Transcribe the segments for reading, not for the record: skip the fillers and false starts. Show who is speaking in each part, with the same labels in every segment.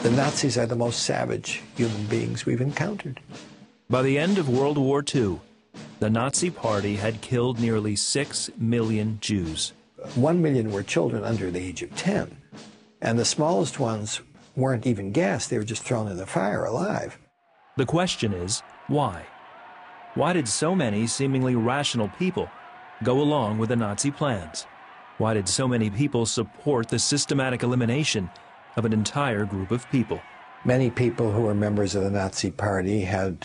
Speaker 1: The Nazis are the most savage human beings we've encountered.
Speaker 2: By the end of World War II, the Nazi Party had killed nearly 6 million Jews.
Speaker 1: 1 million were children under the age of 10, and the smallest ones weren't even gassed, they were just thrown in the fire alive.
Speaker 2: The question is, why? Why did so many seemingly rational people go along with the Nazi plans? Why did so many people support the systematic elimination of an entire group of people?
Speaker 1: Many people who were members of the Nazi Party had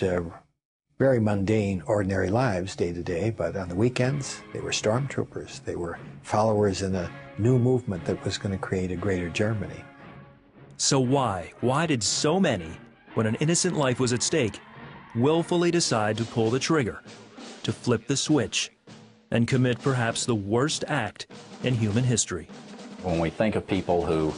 Speaker 1: very mundane, ordinary lives day to day, but on the weekends, they were stormtroopers. They were followers in a new movement that was going to create a greater Germany.
Speaker 2: So why did so many, when an innocent life was at stake, willfully decide to pull the trigger, to flip the switch, and commit perhaps the worst act in human history?
Speaker 3: When we think of people who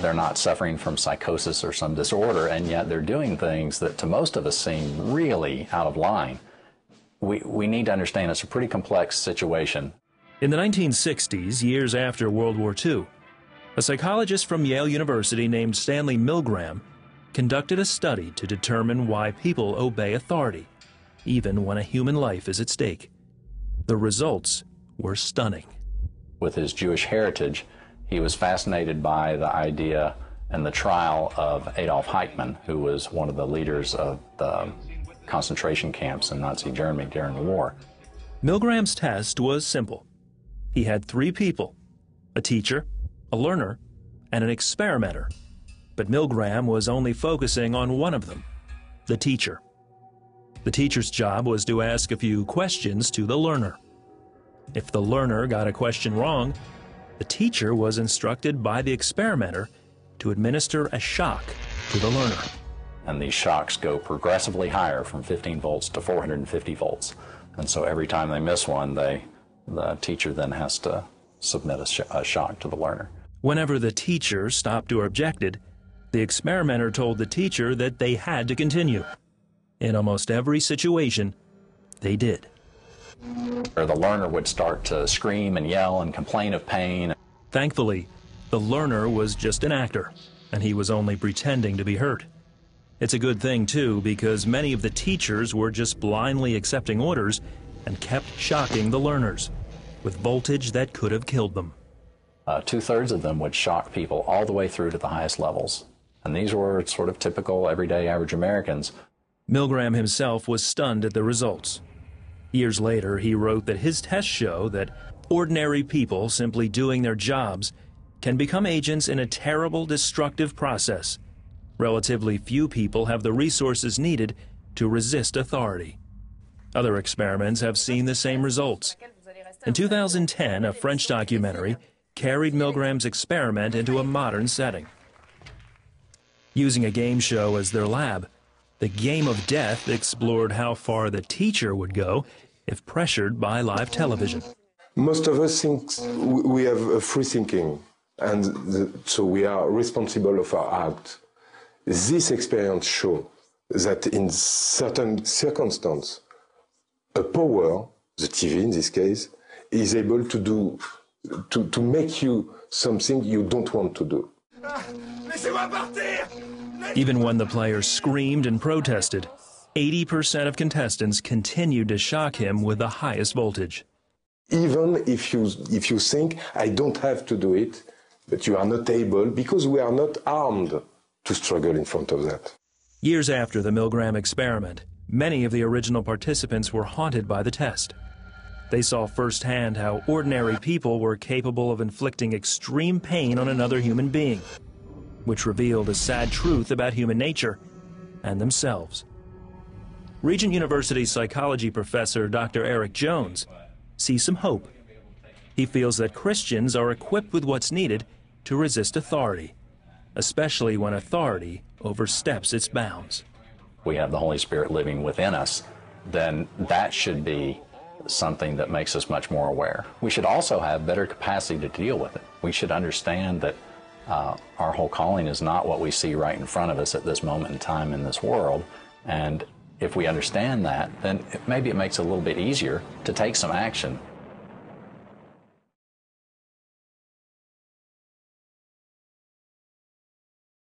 Speaker 3: they're not suffering from psychosis or some disorder, and yet they're doing things that to most of us seem really out of line, we need to understand it's a pretty complex situation.
Speaker 2: In the 1960s, years after World War II, a psychologist from Yale University named Stanley Milgram conducted a study to determine why people obey authority, even when a human life is at stake. The results were stunning.
Speaker 3: With his Jewish heritage, he was fascinated by the idea and the trial of Adolf Eichmann, who was one of the leaders of the concentration camps in Nazi Germany during the war.
Speaker 2: Milgram's test was simple. He had 3 people, a teacher, a learner, and an experimenter. But Milgram was only focusing on one of them, the teacher. The teacher's job was to ask a few questions to the learner. If the learner got a question wrong, the teacher was instructed by the experimenter to administer a shock to the learner.
Speaker 3: And these shocks go progressively higher from 15 volts to 450 volts. And so every time they miss one, the teacher then has to submit a shock to the learner.
Speaker 2: Whenever the teacher stopped or objected, the experimenter told the teacher that they had to continue. In almost every situation, they did.
Speaker 3: Or the learner would start to scream and yell and complain of pain.
Speaker 2: Thankfully, the learner was just an actor, and he was only pretending to be hurt. It's a good thing, too, because many of the teachers were just blindly accepting orders and kept shocking the learners with voltage that could have killed them.
Speaker 3: 2/3 of them would shock people all the way through to the highest levels. And these were sort of typical, everyday, average Americans.
Speaker 2: Milgram himself was stunned at the results. Years later, he wrote that his tests show that ordinary people simply doing their jobs can become agents in a terrible, destructive process. Relatively few people have the resources needed to resist authority. Other experiments have seen the same results. In 2010, a French documentary carried Milgram's experiment into a modern setting. Using a game show as their lab, the Game of Death explored how far the teacher would go if pressured by live television.
Speaker 4: Most of us think we have free thinking, and so we are responsible of our act. This experience shows that in certain circumstances, a power, the TV in this case, is able to make you something you don't want to do.
Speaker 2: Even when the players screamed and protested, 80% of contestants continued to shock him with the highest voltage.
Speaker 4: Even if you think, I don't have to do it, but you are not able, because we are not armed to struggle in front of that.
Speaker 2: Years after the Milgram experiment, many of the original participants were haunted by the test. They saw firsthand how ordinary people were capable of inflicting extreme pain on another human being, which revealed a sad truth about human nature and themselves. Regent University psychology professor Dr. Eric Jones sees some hope. He feels that Christians are equipped with what's needed to resist authority, especially when authority oversteps its bounds.
Speaker 3: We have the Holy Spirit living within us, then that should be something that makes us much more aware. We should also have better capacity to deal with it. We should understand that our whole calling is not what we see right in front of us at this moment in time in this world. And if we understand that, then maybe it makes it a little bit easier to take some action